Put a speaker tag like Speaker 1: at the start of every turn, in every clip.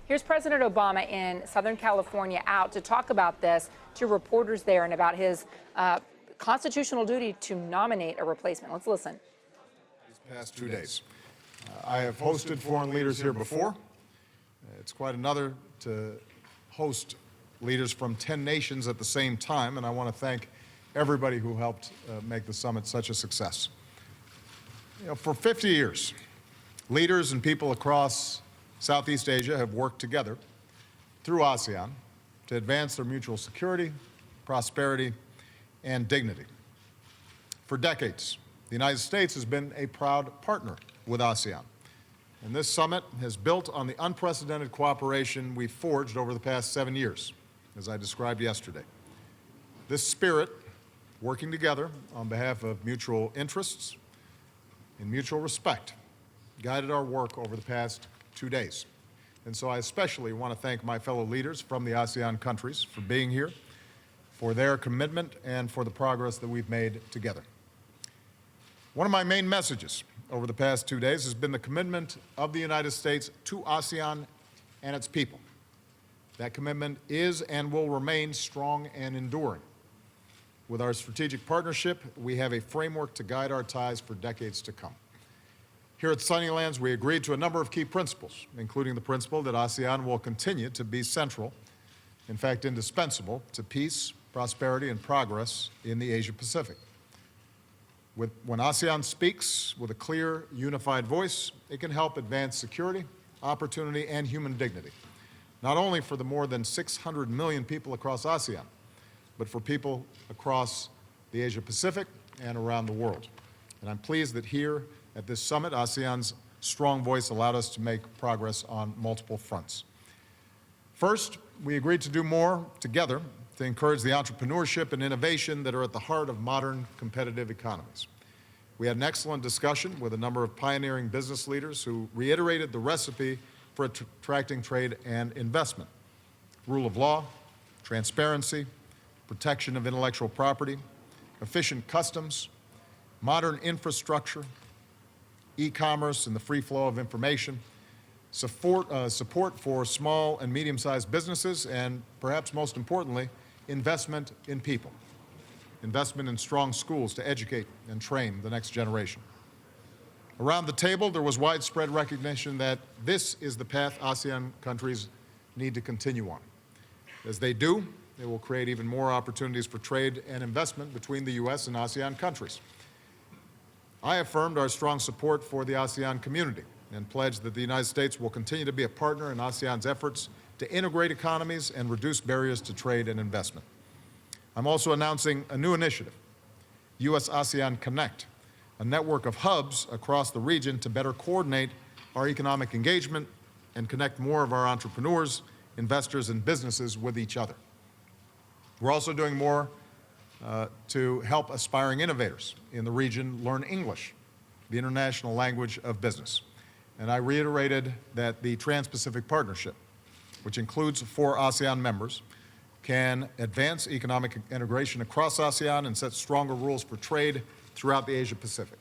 Speaker 1: Here's President Obama in Southern California out to talk about this to reporters there and about his constitutional duty to nominate a replacement. Let's listen.
Speaker 2: These past 2 days, I have hosted foreign leaders here before. It's quite another to host leaders from 10 nations at the same time, and I want to thank everybody who helped make the summit such a success. For 50 years, leaders and people across Southeast Asia have worked together through ASEAN to advance their mutual security, prosperity, and dignity. For decades, the United States has been a proud partner with ASEAN, and this summit has built on the unprecedented cooperation we've forged over the past 7 years, as I described yesterday. This spirit, working together on behalf of mutual interests and mutual respect, guided our work over the past 2 days. And so I especially want to thank my fellow leaders from the ASEAN countries for being here, for their commitment, and for the progress that we've made together. One of my main messages over the past 2 days has been the commitment of the United States to ASEAN and its people. That commitment is and will remain strong and enduring. With our strategic partnership, we have a framework to guide our ties for decades to come. Here at Sunnylands, we agreed to a number of key principles, including the principle that ASEAN will continue to be central, in fact indispensable, to peace, prosperity, and progress in the Asia-Pacific. When ASEAN speaks with a clear, unified voice, it can help advance security, opportunity, and human dignity, not only for the more than 600 million people across ASEAN, but for people across the Asia-Pacific and around the world. And I'm pleased that here at this summit, ASEAN's strong voice allowed us to make progress on multiple fronts. First, we agreed to do more together to encourage the entrepreneurship and innovation that are at the heart of modern competitive economies. We had an excellent discussion with a number of pioneering business leaders who reiterated the recipe for attracting trade and investment: rule of law, transparency, protection of intellectual property, efficient customs, modern infrastructure, e-commerce and the free flow of information, support for small and medium-sized businesses, and perhaps most importantly, investment in people, investment in strong schools to educate and train the next generation. Around the table, there was widespread recognition that this is the path ASEAN countries need to continue on. As they do, it will create even more opportunities for trade and investment between the U.S. and ASEAN countries. I affirmed our strong support for the ASEAN community and pledged that the United States will continue to be a partner in ASEAN's efforts to integrate economies and reduce barriers to trade and investment. I'm also announcing a new initiative, U.S.-ASEAN Connect, a network of hubs across the region to better coordinate our economic engagement and connect more of our entrepreneurs, investors, and businesses with each other. We're also doing more to help aspiring innovators in the region learn English, the international language of business. And I reiterated that the Trans-Pacific Partnership, which includes 4 ASEAN members, can advance economic integration across ASEAN and set stronger rules for trade throughout the Asia-Pacific.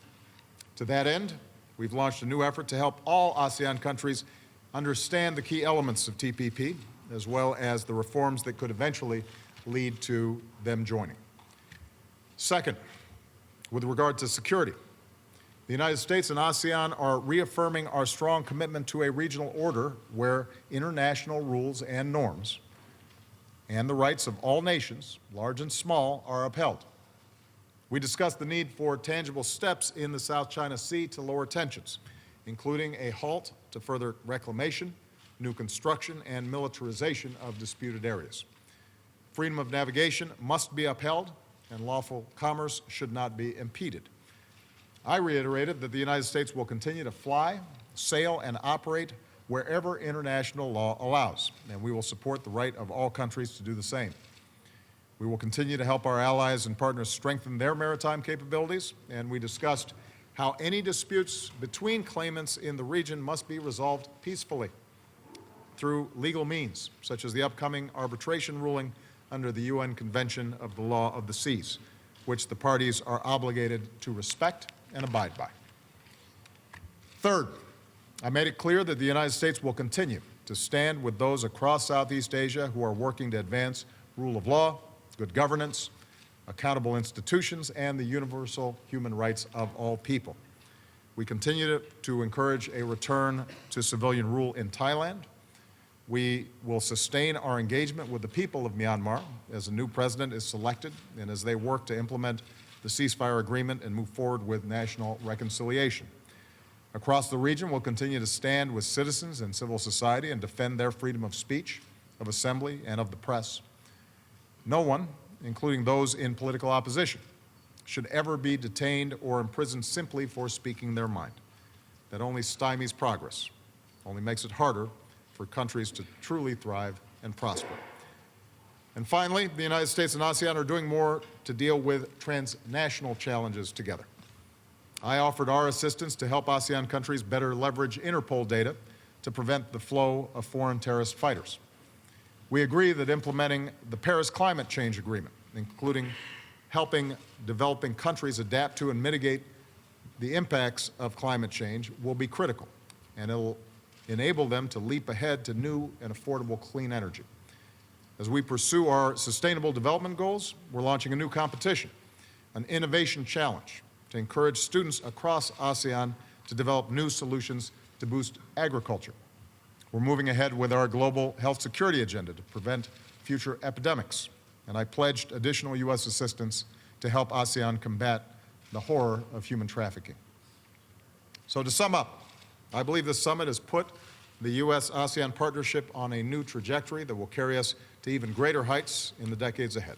Speaker 2: To that end, we've launched a new effort to help all ASEAN countries understand the key elements of TPP, as well as the reforms that could eventually lead to them joining. Second, with regard to security, the United States and ASEAN are reaffirming our strong commitment to a regional order where international rules and norms and the rights of all nations, large and small, are upheld. We discussed the need for tangible steps in the South China Sea to lower tensions, including a halt to further reclamation, new construction, and militarization of disputed areas. Freedom of navigation must be upheld, and lawful commerce should not be impeded. I reiterated that the United States will continue to fly, sail, and operate wherever international law allows, and we will support the right of all countries to do the same. We will continue to help our allies and partners strengthen their maritime capabilities, and we discussed how any disputes between claimants in the region must be resolved peacefully through legal means, such as the upcoming arbitration ruling under the UN Convention of the Law of the Seas, which the parties are obligated to respect and abide by. Third, I made it clear that the United States will continue to stand with those across Southeast Asia who are working to advance rule of law, good governance, accountable institutions, and the universal human rights of all people. We continue to encourage a return to civilian rule in Thailand. We will sustain our engagement with the people of Myanmar as a new president is selected and as they work to implement the ceasefire agreement and move forward with national reconciliation. Across the region, we'll continue to stand with citizens and civil society and defend their freedom of speech, of assembly, and of the press. No one, including those in political opposition, should ever be detained or imprisoned simply for speaking their mind. That only stymies progress, only makes it harder for countries to truly thrive and prosper. And finally, the United States and ASEAN are doing more to deal with transnational challenges together. I offered our assistance to help ASEAN countries better leverage Interpol data to prevent the flow of foreign terrorist fighters. We agree that implementing the Paris Climate Change Agreement, including helping developing countries adapt to and mitigate the impacts of climate change, will be critical, and it will enable them to leap ahead to new and affordable clean energy. As we pursue our sustainable development goals, we're launching a new competition, an innovation challenge, to encourage students across ASEAN to develop new solutions to boost agriculture. We're moving ahead with our global health security agenda to prevent future epidemics, and I pledged additional U.S. assistance to help ASEAN combat the horror of human trafficking. So to sum up, I believe this summit has put the U.S.-ASEAN partnership on a new trajectory that will carry us to even greater heights in the decades ahead.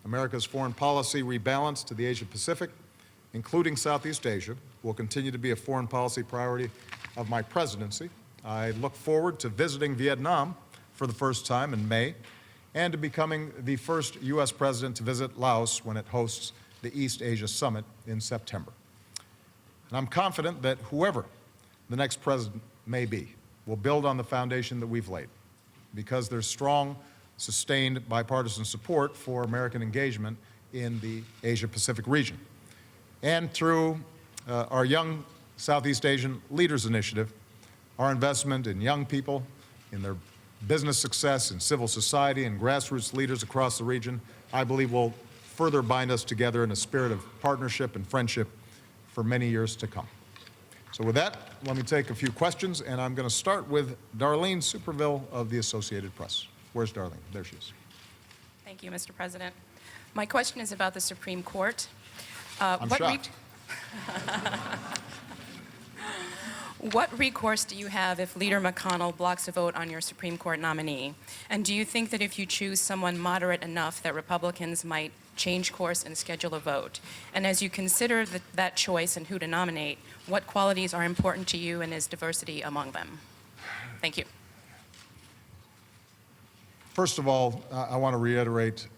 Speaker 2: America's foreign policy rebalance to the Asia-Pacific, including Southeast Asia, will continue to be a foreign policy priority of my presidency. I look forward to visiting Vietnam for the first time in May and to becoming the first U.S. president to visit Laos when it hosts the East Asia Summit in September. And I'm confident that whoever the next president may be will build on the foundation that we've laid, because there's strong, sustained bipartisan support for American engagement in the Asia-Pacific region. And through our Young Southeast Asian Leaders Initiative, our investment in young people, in their business success, in civil society, and grassroots leaders across the region, I believe will further bind us together in a spirit of partnership and friendship for many years to come. So with that, let me take a few questions, and I'm going to start with Darlene Superville of the Associated Press. Where's Darlene? There she is.
Speaker 3: Thank you, Mr. President. My question is about the Supreme Court.
Speaker 2: I'm shocked.
Speaker 3: What recourse do you have if Leader McConnell blocks a vote on your Supreme Court nominee? And do you think that if you choose someone moderate enough that Republicans might change course and schedule a vote? And as you consider that choice and who to nominate, what qualities are important to you and is diversity among them? Thank you.
Speaker 2: First of all, I want to reiterate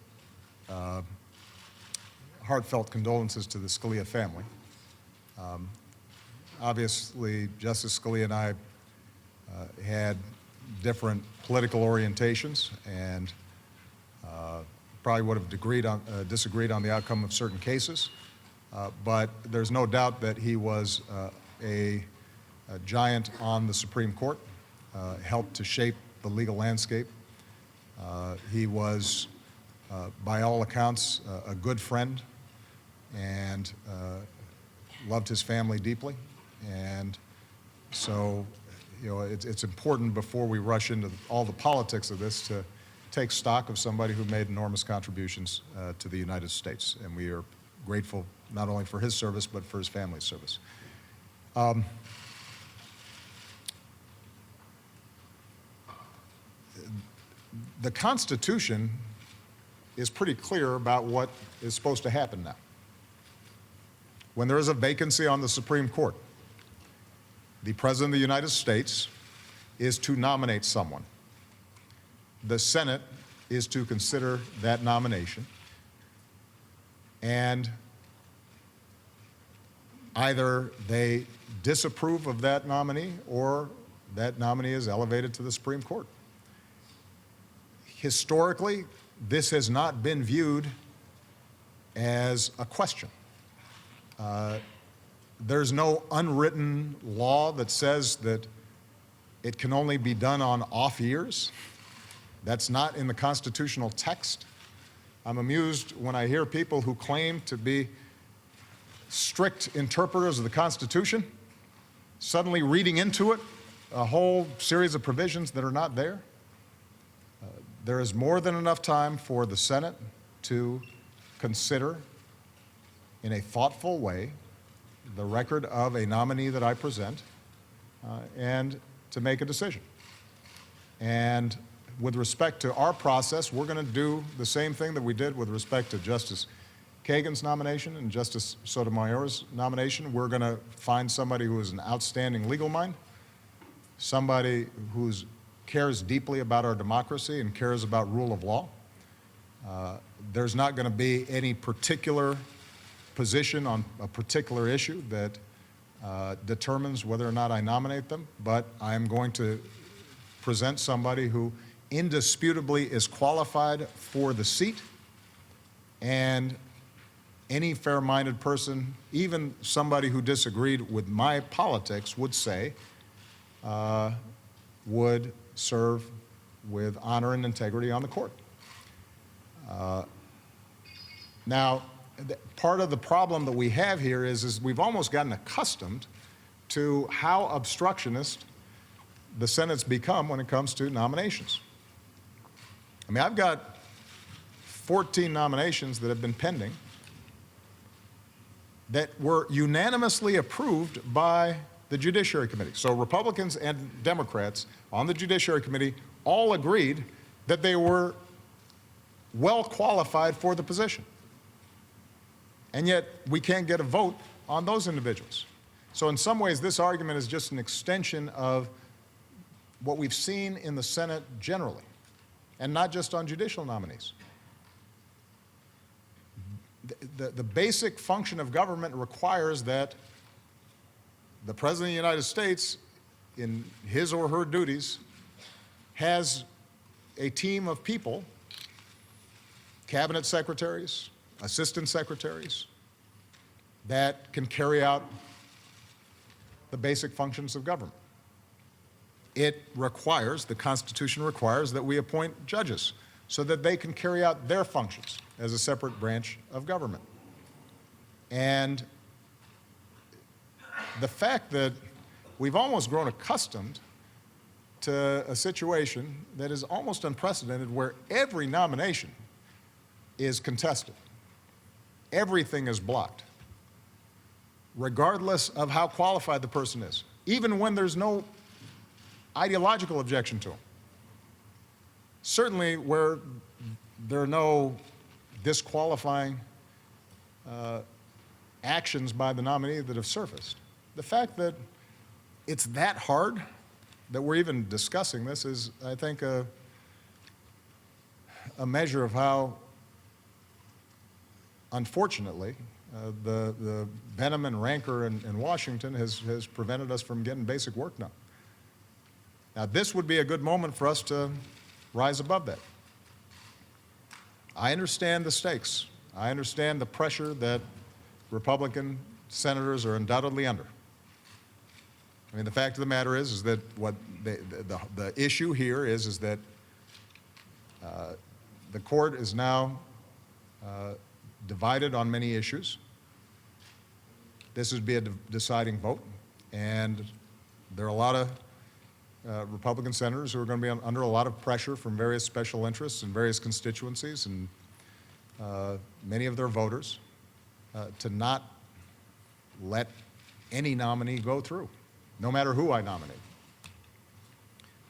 Speaker 2: heartfelt condolences to the Scalia family. Obviously, Justice Scalia and I had different political orientations and probably would have disagreed on the outcome of certain cases, but there's no doubt that he was a giant on the Supreme Court, helped to shape the legal landscape. He was, by all accounts, a good friend and loved his family deeply. And so, you know, it's important before we rush into all the politics of this to take stock of somebody who made enormous contributions to the United States. And we are grateful not only for his service, but for his family's service. The Constitution is pretty clear about what is supposed to happen now. When there is a vacancy on the Supreme Court, the President of the United States is to nominate someone. The Senate is to consider that nomination, and either they disapprove of that nominee or that nominee is elevated to the Supreme Court. Historically, this has not been viewed as a question. There's no unwritten law that says that It can only be done on off years. That's not in the constitutional text. I'm amused when I hear people who claim to be strict interpreters of the Constitution suddenly reading into it a whole series of provisions that are not there. There is more than enough time for the Senate to consider in a thoughtful way the record of a nominee that I present and to make a decision. And with respect to our process, we're going to do the same thing that we did with respect to Justice Kagan's nomination and Justice Sotomayor's nomination. We're going to find somebody who is an outstanding legal mind, somebody who cares deeply about our democracy and cares about rule of law. There's not going to be any particular position on a particular issue that determines whether or not I nominate them, but I'm going to present somebody who indisputably is qualified for the seat, and any fair-minded person, even somebody who disagreed with my politics, would say would serve with honor and integrity on the court. Now, part of the problem that we have here is we've almost gotten accustomed to how obstructionist the Senate's become when it comes to nominations. I mean, I've got 14 nominations that have been pending that were unanimously approved by the Judiciary Committee. So Republicans and Democrats on the Judiciary Committee all agreed that they were well qualified for the position. And yet we can't get a vote on those individuals. So in some ways, this argument is just an extension of what we've seen in the Senate generally, and not just on judicial nominees. The basic function of government requires that the President of the United States, in his or her duties, has a team of people, cabinet secretaries, assistant secretaries, that can carry out the basic functions of government. It requires, the Constitution requires, that we appoint judges so that they can carry out their functions as a separate branch of government. And the fact that we've almost grown accustomed to a situation that is almost unprecedented, where every nomination is contested. Everything is blocked, regardless of how qualified the person is, even when there's no ideological objection to them. Certainly where there are no disqualifying actions by the nominee that have surfaced. The fact that it's that hard that we're even discussing this is, I think, a measure of how, unfortunately, the venom and rancor in Washington has prevented us from getting basic work done. Now, this would be a good moment for us to rise above that. I understand the stakes. I understand the pressure that Republican senators are undoubtedly under. I mean, the fact of the matter is that what the issue here is that the court is now divided on many issues. This would be a deciding vote, and there are a lot of Republican senators who are going to be under a lot of pressure from various special interests and various constituencies and many of their voters to not let any nominee go through, no matter who I nominate.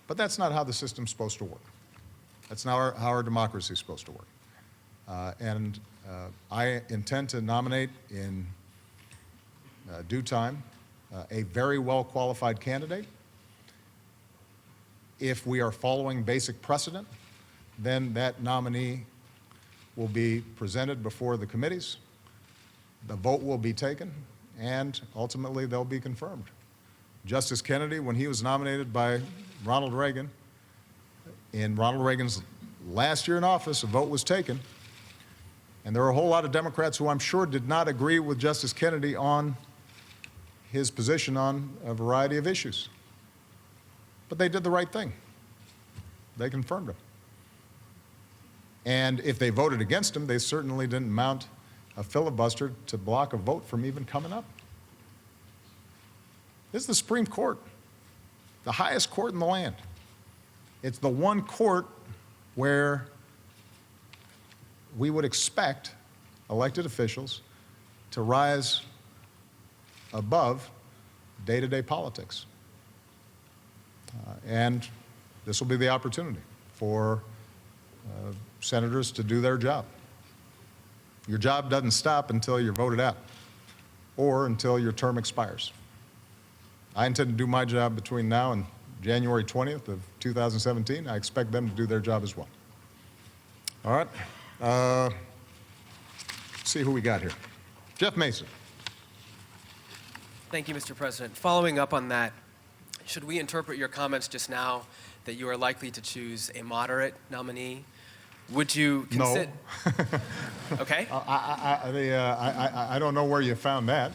Speaker 2: But that's not how the system's supposed to work. That's not how our democracy is supposed to work. And I intend to nominate in due time a very well-qualified candidate. If we are following basic precedent, then that nominee will be presented before the committees, the vote will be taken, and ultimately they'll be confirmed. Justice Kennedy, when he was nominated by Ronald Reagan, in Ronald Reagan's last year in office, a vote was taken, and there were a whole lot of Democrats who I'm sure did not agree with Justice Kennedy on his position on a variety of issues. But they did the right thing. They confirmed him. And if they voted against him, they certainly didn't mount a filibuster to block a vote from even coming up. This is the Supreme Court, the highest court in the land. It's the one court where we would expect elected officials to rise above day-to-day politics. And this will be the opportunity for senators to do their job. Your job doesn't stop until you're voted out or until your term expires. I intend to do my job between now and January 20th of 2017. I expect them to do their job as well. All right. Let's see who we got here. Jeff Mason.
Speaker 4: Thank you, Mr. President. Following up on that, should we interpret your comments just now that you are likely to choose a moderate nominee? Would you consider?
Speaker 2: No.
Speaker 4: Okay.
Speaker 2: I don't know where you found that.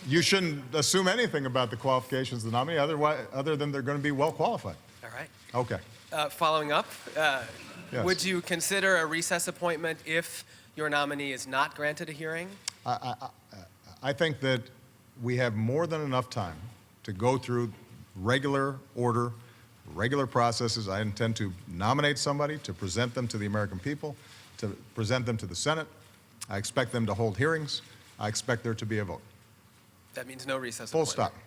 Speaker 2: You shouldn't assume anything about the qualifications of the nominee other than they're going to be well qualified.
Speaker 4: All right.
Speaker 2: Okay.
Speaker 4: Following up,
Speaker 2: Yes.
Speaker 4: would you consider a recess appointment if your nominee is not granted a hearing?
Speaker 2: I think that we have more than enough time to go through regular order, regular processes. I intend to nominate somebody, to present them to the American people, to present them to the Senate. I expect them to hold hearings. I expect there to be a vote.
Speaker 4: That means no recess
Speaker 2: Full
Speaker 4: appointment.
Speaker 2: stop.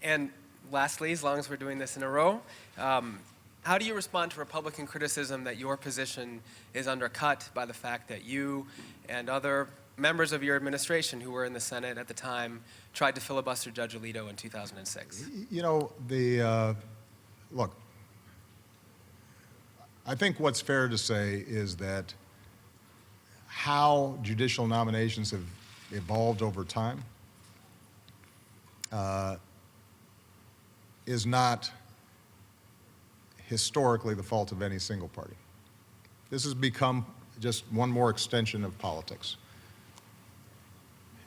Speaker 4: And lastly, as long as we're doing this in a row, how do you respond to Republican criticism that your position is undercut by the fact that you and other members of your administration who were in the Senate at the time tried to filibuster Judge Alito in 2006?
Speaker 2: You know, look, I think what's fair to say is that how judicial nominations have evolved over time is not historically the fault of any single party. This has become just one more extension of politics.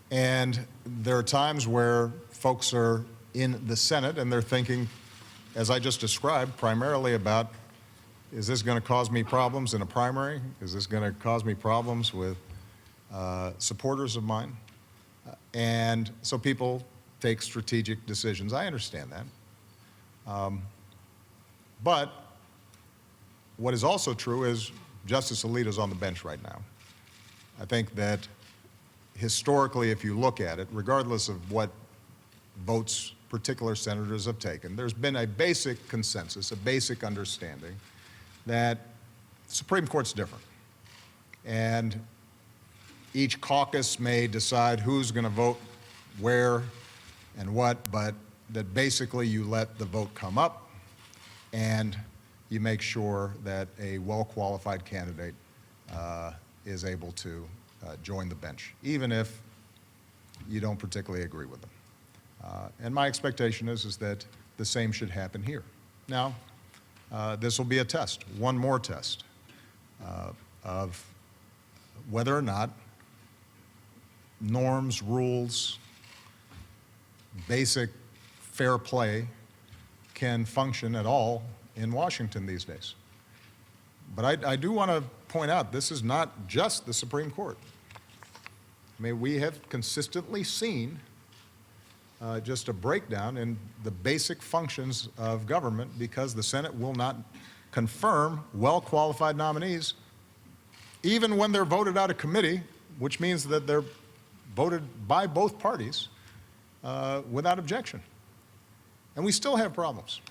Speaker 2: And there are times where folks are in the Senate and they're thinking, as I just described, primarily about, is this going to cause me problems in a primary? Is this going to cause me problems with supporters of mine? And so people take strategic decisions. I understand that. But what is also true is Justice Alito's on the bench right now. I think that historically, if you look at it, regardless of what votes particular senators have taken, there's been a basic consensus, a basic understanding that the Supreme Court's different. And each caucus may decide who's going to vote where and what, but that basically you let the vote come up and you make sure that a well-qualified candidate is able to join the bench, even if you don't particularly agree with them. And my expectation is that the same should happen here. Now, this will be a test, one more test, of whether or not norms, rules, basic fair play can function at all in Washington these days. But I do want to point out, this is not just the Supreme Court. I mean, we have consistently seen just a breakdown in the basic functions of government because the Senate will not confirm well-qualified nominees, even when they're voted out of committee, which means that they're voted by both parties without objection. And we still have problems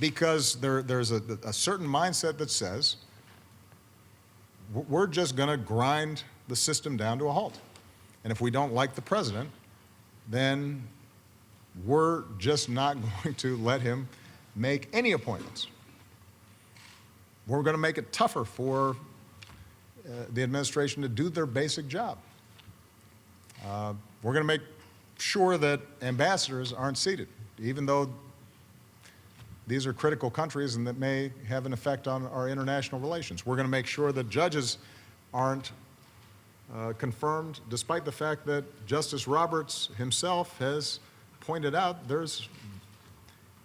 Speaker 2: because there's a certain mindset that says we're just going to grind the system down to a halt. And if we don't like the president, then we're just not going to let him make any appointments. We're going to make it tougher for the administration to do their basic job. We're going to make sure that ambassadors aren't seated, even though these are critical countries and that may have an effect on our international relations. We're going to make sure that judges aren't confirmed, despite the fact that Justice Roberts himself has pointed out there's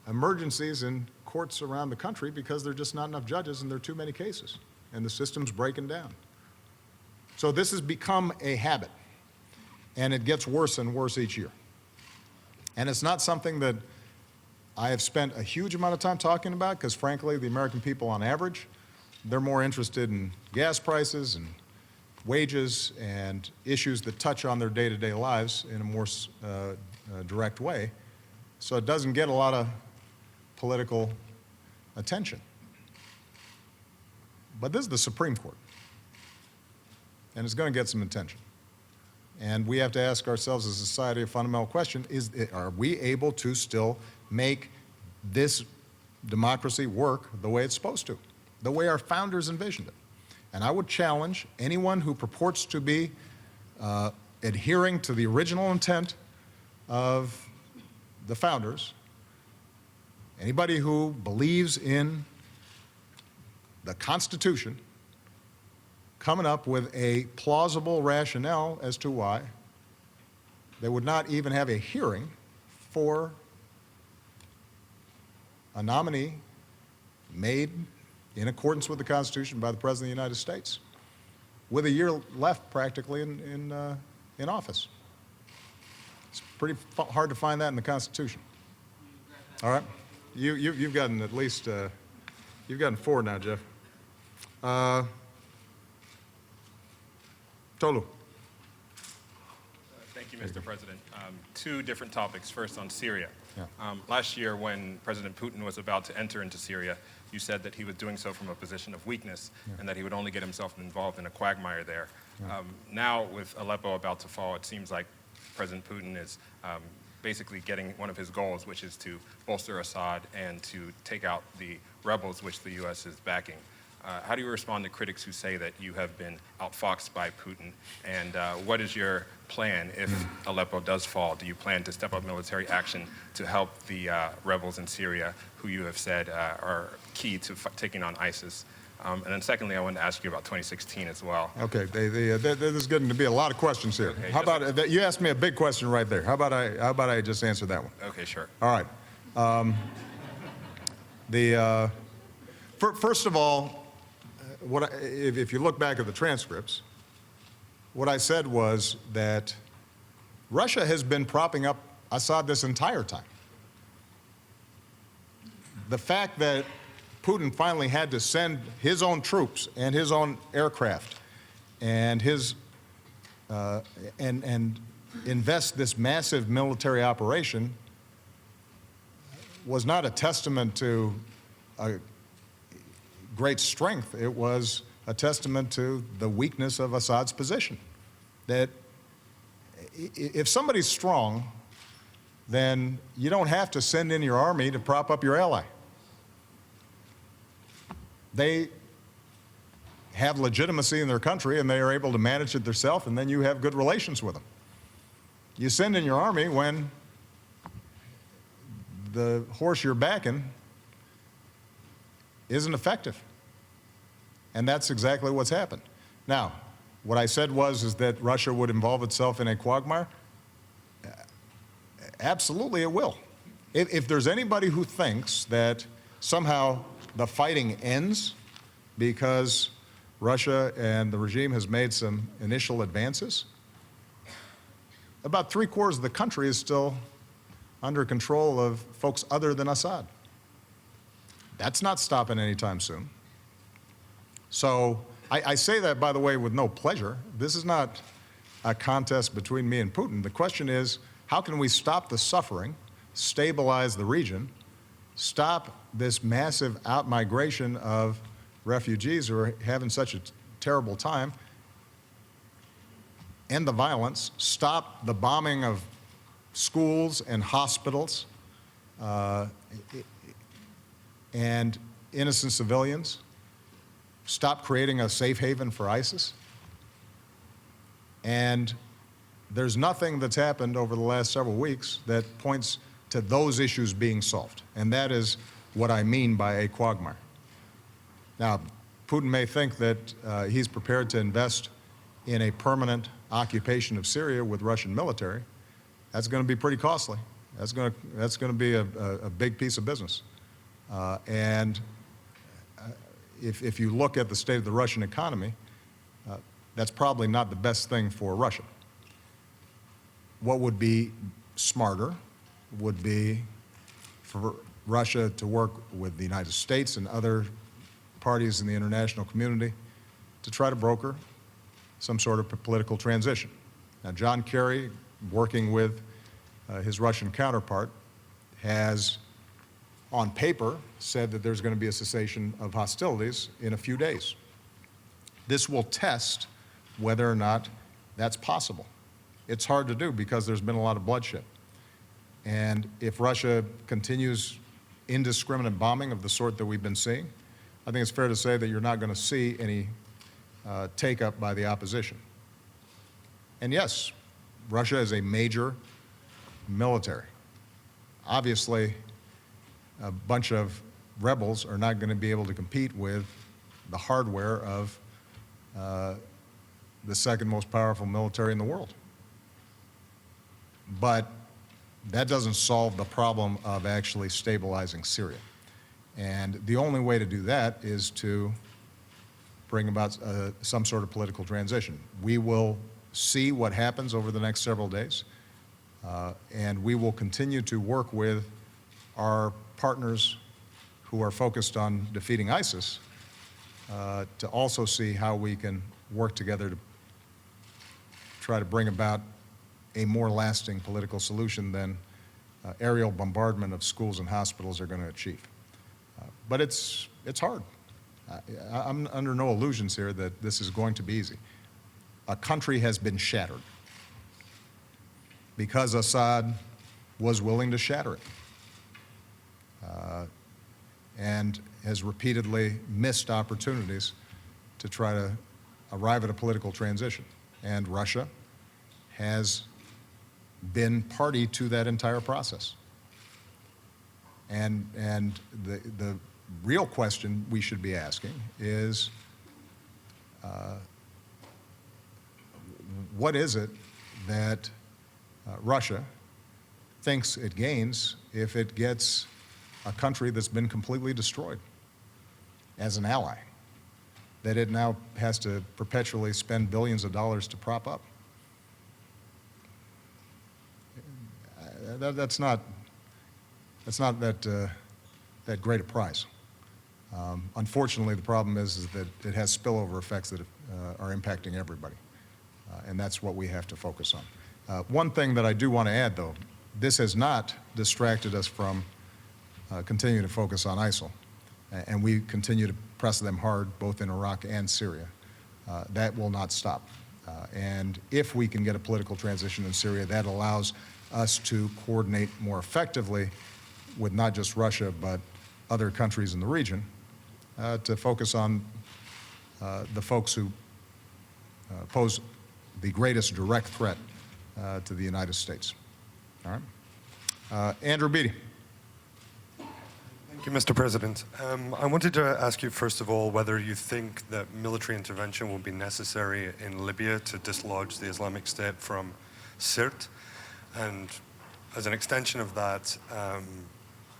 Speaker 2: emergencies in courts around the country because there are just not enough judges and there are too many cases, and the system's breaking down. So this has become a habit, and it gets worse and worse each year. And it's not something that I have spent a huge amount of time talking about because, frankly, the American people on average, they're more interested in gas prices and wages and issues that touch on their day-to-day lives in a more direct way. So it doesn't get a lot of political attention. But this is the Supreme Court, and it's going to get some attention. And we have to ask ourselves as a society a fundamental question, are we able to still make this democracy work the way it's supposed to, the way our founders envisioned it? And I would challenge anyone who purports to be adhering to the original intent of the founders, anybody who believes in the Constitution, coming up with a plausible rationale as to why they would not even have a hearing for a nominee made in accordance with the Constitution by the President of the United States, with a year left practically in office. It's pretty hard to find that in the Constitution. All right? You've gotten at least, you've gotten 4 now, Jeff. Tolu.
Speaker 5: Thank you, Mr. President. 2 different topics. First, on Syria.
Speaker 2: Yeah.
Speaker 5: Last year, when President Putin was about to enter into Syria, you said that he was doing so from a position of weakness, and that he would only get himself involved in a quagmire there. Now, with Aleppo about to fall, it seems like President Putin is basically getting one of his goals, which is to bolster Assad and to take out the rebels, which the U.S. is backing. How do you respond to critics who say that you have been outfoxed by Putin? And what is your plan if Aleppo does fall? Do you plan to step up military action to help the rebels in Syria, who you have said are key to taking on ISIS? And then secondly, I wanted to ask you about 2016 as well.
Speaker 2: Okay, there's getting to be a lot of questions here.
Speaker 5: Okay,
Speaker 2: how about, you asked me a big question right there. How about I just answer that one?
Speaker 5: Okay, sure.
Speaker 2: All right. First of all, if you look back at the transcripts, what I said was that Russia has been propping up Assad this entire time. The fact that Putin finally had to send his own troops and his own aircraft and and invest this massive military operation was not a testament to a great strength. It was a testament to the weakness of Assad's position. That if somebody's strong, then you don't have to send in your army to prop up your ally. They have legitimacy in their country and they are able to manage it themselves, and then you have good relations with them. You send in your army when the horse you're backing isn't effective. And that's exactly what's happened. Now, what I said is that Russia would involve itself in a quagmire. Absolutely it will. If there's anybody who thinks that somehow the fighting ends because Russia and the regime has made some initial advances, about 3/4 of the country is still under control of folks other than Assad. That's not stopping anytime soon. So I say that, by the way, with no pleasure. This is not a contest between me and Putin. The question is, how can we stop the suffering, stabilize the region, stop this massive out-migration of refugees who are having such a terrible time, end the violence, stop the bombing of schools and hospitals and innocent civilians, stop creating a safe haven for ISIS. And there's nothing that's happened over the last several weeks that points to those issues being solved. And that is what I mean by a quagmire. Now, Putin may think that he's prepared to invest in a permanent occupation of Syria with Russian military. That's going to be pretty costly. That's going to be a big piece of business. And if you look at the state of the Russian economy, that's probably not the best thing for Russia. What would be smarter would be for Russia to work with the United States and other parties in the international community to try to broker some sort of political transition. Now, John Kerry, working with his Russian counterpart, has, on paper, said that there's going to be a cessation of hostilities in a few days. This will test whether or not that's possible. It's hard to do because there's been a lot of bloodshed. And if Russia continues indiscriminate bombing of the sort that we've been seeing, I think it's fair to say that you're not going to see any take-up by the opposition. And yes, Russia is a major military. Obviously, a bunch of rebels are not going to be able to compete with the hardware of the second most powerful military in the world. But that doesn't solve the problem of actually stabilizing Syria. And the only way to do that is to bring about some sort of political transition. We will see what happens over the next several days, and we will continue to work with our partners who are focused on defeating ISIS to also see how we can work together to try to bring about a more lasting political solution than aerial bombardment of schools and hospitals are going to achieve. But it's hard. I'm under no illusions here that this is going to be easy. A country has been shattered because Assad was willing to shatter it and has repeatedly missed opportunities to try to arrive at a political transition. And Russia has been party to that entire process. And the real question we should be asking is, what is it that Russia thinks it gains if it gets a country that's been completely destroyed as an ally, that it now has to perpetually spend billions of dollars to prop up? That's not that great a prize. Unfortunately, the problem is that it has spillover effects that are impacting everybody, and that's what we have to focus on. One thing that I do want to add, though, this has not distracted us from continuing to focus on ISIL, and we continue to press them hard both in Iraq and Syria. That will not stop. And if we can get a political transition in Syria, that allows us to coordinate more effectively with not just Russia, but other countries in the region to focus on the folks who pose the greatest direct threat to the United States. All right. Andrew Beattie.
Speaker 6: Thank you, Mr. President. I wanted to ask you, first of all, whether you think that military intervention will be necessary in Libya to dislodge the Islamic State from Sirte. And as an extension of that,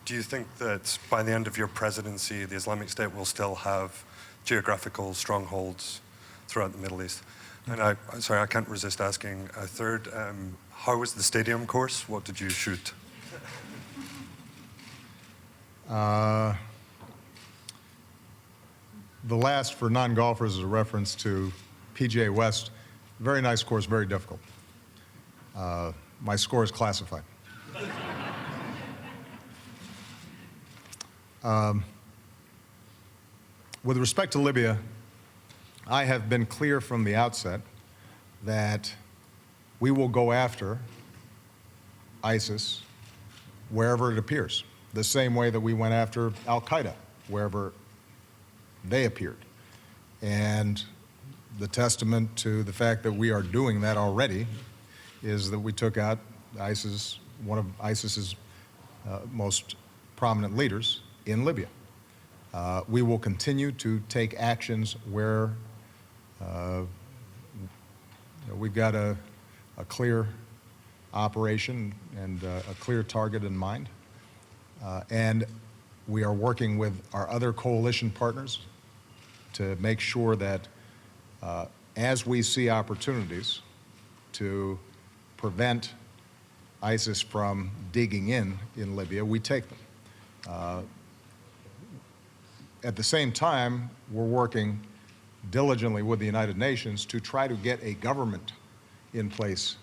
Speaker 6: do you think that by the end of your presidency, the Islamic State will still have geographical strongholds throughout the Middle East? And sorry, I can't resist asking a third. How was the stadium course? What did you shoot?
Speaker 2: The last, for non-golfers, is a reference to PGA West. Very nice course, very difficult. My score is classified. With respect to Libya, I have been clear from the outset that we will go after ISIS wherever it appears, the same way that we went after al-Qaeda wherever they appeared. And the testament to the fact that we are doing that already is that we took out ISIS, one of ISIS's most prominent leaders in Libya. We will continue to take actions where we've got a clear operation and a clear target in mind. And we are working with our other coalition partners to make sure that as we see opportunities to prevent ISIS from digging in Libya, we take them. At the same time, we're working diligently with the United Nations to try to get a government in place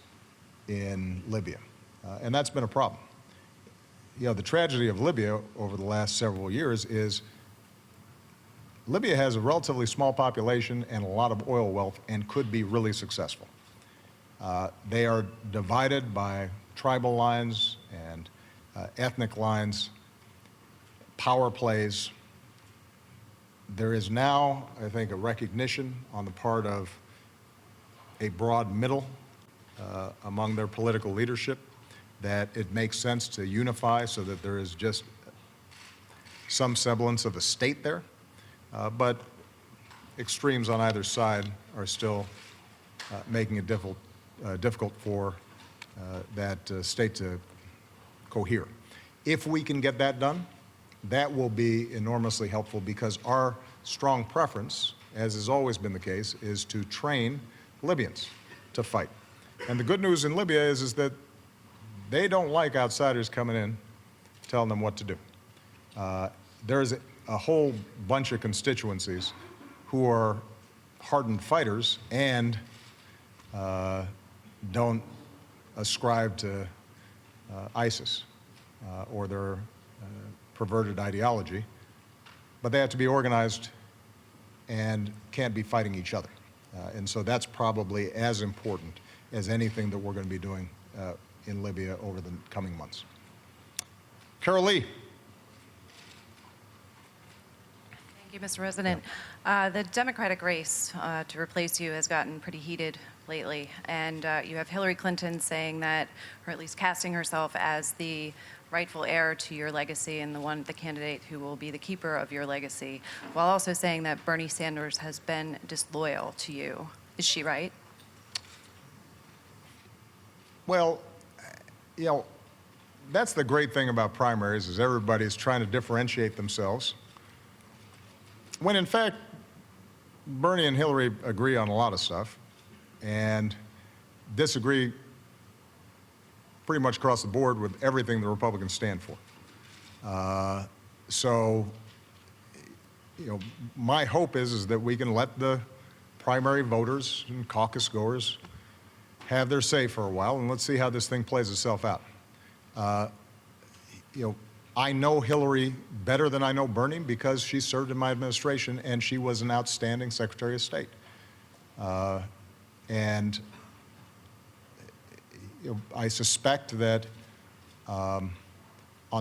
Speaker 2: in Libya. And that's been a problem. You know, the tragedy of Libya over the last several years is Libya has a relatively small population and a lot of oil wealth and could be really successful. They are divided by tribal lines and ethnic lines, power plays. There is now, I think, a recognition on the part of a broad middle among their political leadership that it makes sense to unify so that there is just some semblance of a state there. But extremes on either side are still making it difficult for that state to cohere. If we can get that done, that will be enormously helpful because our strong preference, as has always been the case, is to train Libyans to fight. And the good news in Libya is that they don't like outsiders coming in telling them what to do. There's a whole bunch of constituencies who are hardened fighters and don't ascribe to ISIS or their perverted ideology, but they have to be organized and can't be fighting each other. And so that's probably as important as anything that we're going to be doing in Libya over the coming months. Carol Lee.
Speaker 7: Thank you, Mr. President. The Democratic race to replace you has gotten pretty heated lately, and you have Hillary Clinton saying that, or at least casting herself as the rightful heir to your legacy and the candidate who will be the keeper of your legacy, while also saying that Bernie Sanders has been disloyal to you. Is she right?
Speaker 2: Well, you know, that's the great thing about primaries is everybody's trying to differentiate themselves. When in fact, Bernie and Hillary agree on a lot of stuff and disagree pretty much across the board with everything the Republicans stand for. So, you know, my hope is that we can let the primary voters and caucus goers have their say for a while, and let's see how this thing plays itself out. You know, I know Hillary better than I know Bernie because she served in my administration and she was an outstanding Secretary of State. And you know, I suspect that on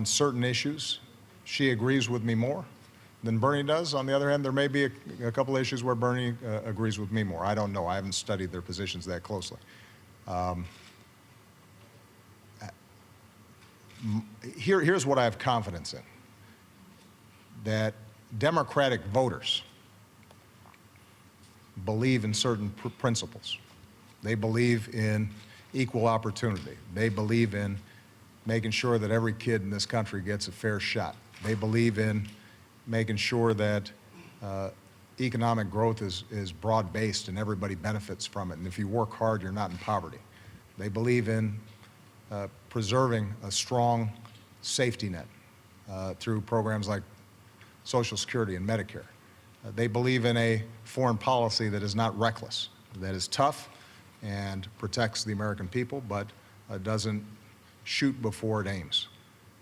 Speaker 2: certain issues, she agrees with me more than Bernie does. On the other hand, there may be a couple issues where Bernie agrees with me more. I don't know. I haven't studied their positions that closely. Here's what I have confidence in, that Democratic voters believe in certain principles. They believe in equal opportunity. They believe in making sure that every kid in this country gets a fair shot. They believe in making sure that economic growth is broad-based and everybody benefits from it. And if you work hard, you're not in poverty. They believe in preserving a strong safety net through programs like Social Security and Medicare. They believe in a foreign policy that is not reckless, that is tough and protects the American people, but doesn't shoot before it aims.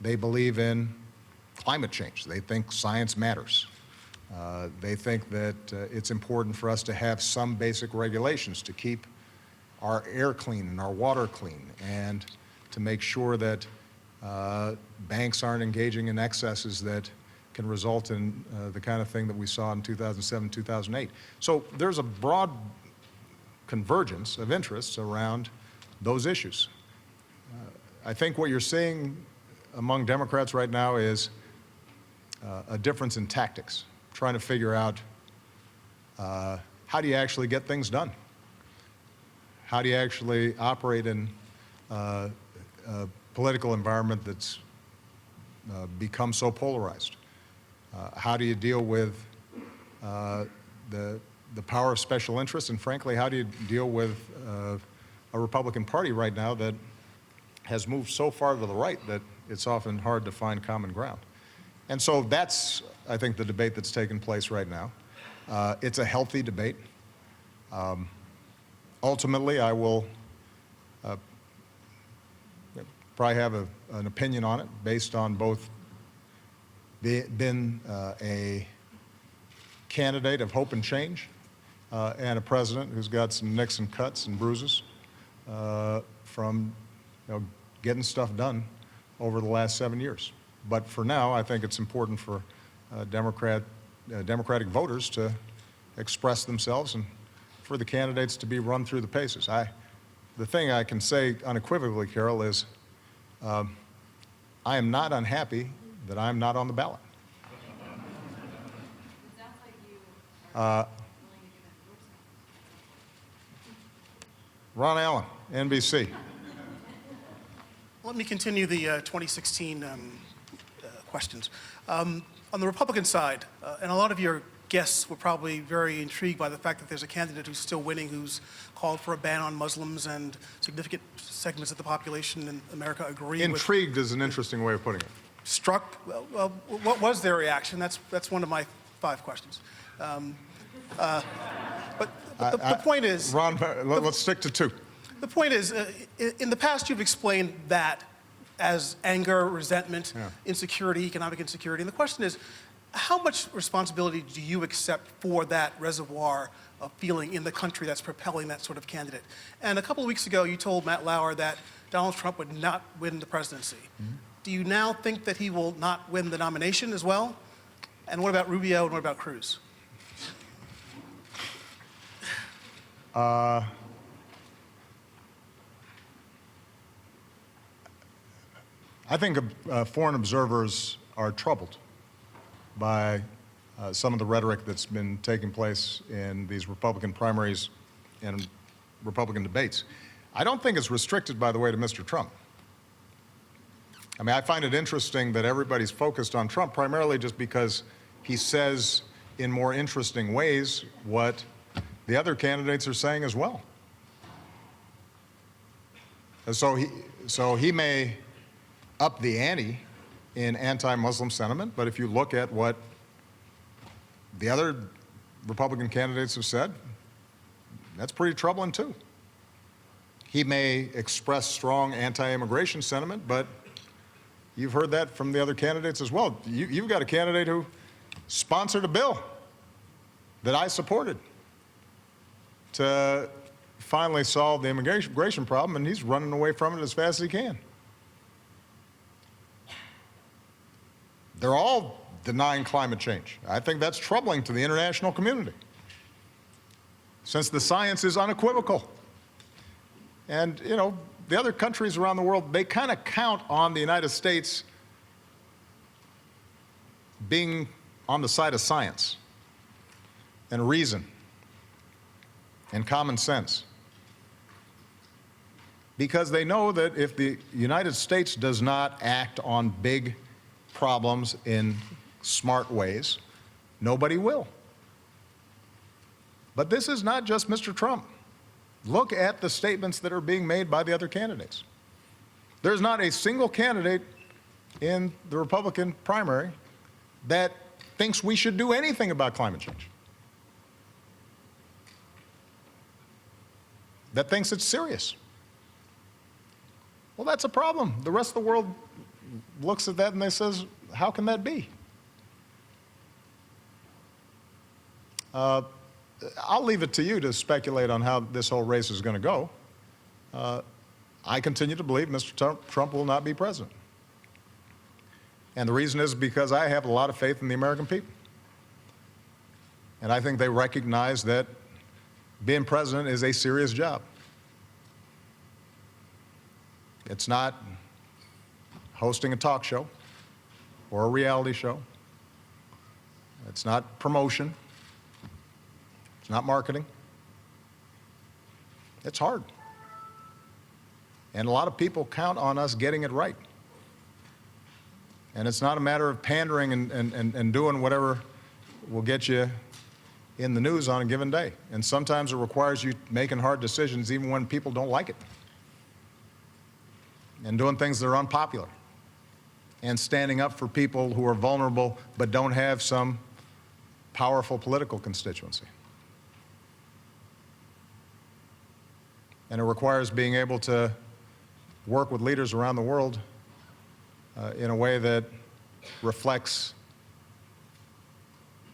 Speaker 2: They believe in climate change. They think science matters. They think that it's important for us to have some basic regulations to keep our air clean and our water clean, and to make sure that banks aren't engaging in excesses that can result in the kind of thing that we saw in 2007, 2008. So there's a broad convergence of interests around those issues. I think what you're seeing among Democrats right now is a difference in tactics, trying to figure out how do you actually get things done? How do you actually operate in political environment that's become so polarized? How do you deal with the power of special interests? And frankly, how do you deal with a Republican Party right now that has moved so far to the right that it's often hard to find common ground? And so that's, I think, the debate that's taking place right now. It's a healthy debate. Ultimately, I will probably have an opinion on it based on both being a candidate of hope and change and a president who's got some nicks and cuts and bruises from getting stuff done over the last 7 years. But for now, I think it's important for Democratic voters to express themselves and for the candidates to be run through the paces. The thing I can say unequivocally, Carol, is I am not unhappy that I'm not on the ballot. Ron Allen, NBC.
Speaker 8: Let me continue the 2016 questions. On the Republican side, and a lot of your guests were probably very intrigued by the fact that there's a candidate who's still winning, who's called for a ban on Muslims, and significant segments of the population in America agree with.
Speaker 2: Intrigued is an interesting way of putting it.
Speaker 8: Struck. Well, what was their reaction? That's one of my 5 questions. But the point is,
Speaker 2: Ron, let's stick to 2.
Speaker 8: the point is, in the past you've explained that as anger, resentment, insecurity, economic insecurity. And the question is, how much responsibility do you accept for that reservoir of feeling in the country that's propelling that sort of candidate? And a couple of weeks ago, you told Matt Lauer that Donald Trump would not win the presidency. Do you now think that he will not win the nomination as well? And what about Rubio and what about Cruz?
Speaker 2: I think foreign observers are troubled by some of the rhetoric that's been taking place in these Republican primaries and Republican debates. I don't think it's restricted, by the way, to Mr. Trump. I mean, I find it interesting that everybody's focused on Trump primarily just because he says in more interesting ways what the other candidates are saying as well. And so he may up the ante in anti-Muslim sentiment, but if you look at what the other Republican candidates have said, that's pretty troubling too. He may express strong anti-immigration sentiment, but you've heard that from the other candidates as well. You've got a candidate who sponsored a bill that I supported to finally solve the immigration problem, and he's running away from it as fast as he can. They're all denying climate change. I think that's troubling to the international community, since the science is unequivocal. And, you know, the other countries around the world, they kind of count on the United States being on the side of science and reason and common sense, because they know that if the United States does not act on big problems in smart ways, nobody will. But this is not just Mr. Trump. Look at the statements that are being made by the other candidates. There's not a single candidate in the Republican primary that thinks we should do anything about climate change, that thinks it's serious. Well, that's a problem. The rest of the world looks at that and they says, how can that be? I'll leave it to you to speculate on how this whole race is going to go. I continue to believe Mr. Trump will not be president. And the reason is because I have a lot of faith in the American people. And I think they recognize that being president is a serious job. It's not hosting a talk show or a reality show. It's not promotion. It's not marketing. It's hard. And a lot of people count on us getting it right. And it's not a matter of pandering and doing whatever will get you in the news on a given day. And sometimes it requires you making hard decisions even when people don't like it. And doing things that are unpopular. And standing up for people who are vulnerable but don't have some powerful political constituency. And it requires being able to work with leaders around the world in a way that reflects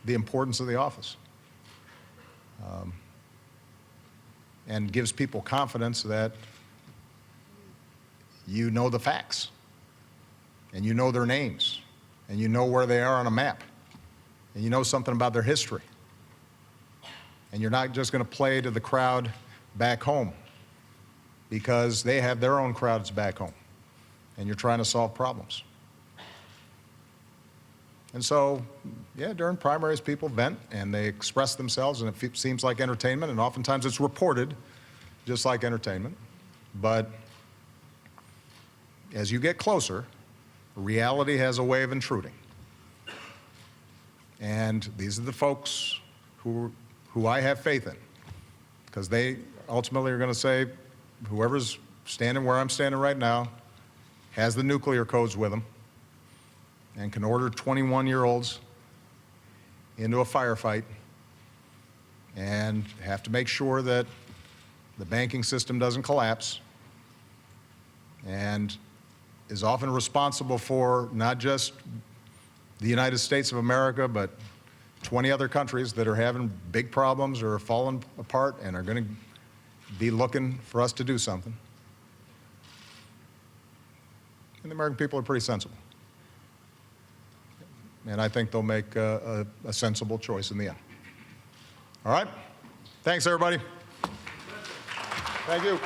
Speaker 2: the importance of the office and gives people confidence that you know the facts and you know their names and you know where they are on a map and you know something about their history. And you're not just going to play to the crowd back home because they have their own crowds back home and you're trying to solve problems. And so, yeah, during primaries, people vent and they express themselves, and it seems like entertainment, and oftentimes it's reported just like entertainment. But as you get closer, reality has a way of intruding. And these are the folks who I have faith in, because they ultimately are going to say, whoever's standing where I'm standing right now has the nuclear codes with them and can order 21-year-olds into a firefight and have to make sure that the banking system doesn't collapse and is often responsible for not just the United States of America, but 20 other countries that are having big problems or are falling apart and are going to be looking for us to do something. And the American people are pretty sensible. And I think they'll make a sensible choice in the end. All right? Thanks, everybody. Thank you.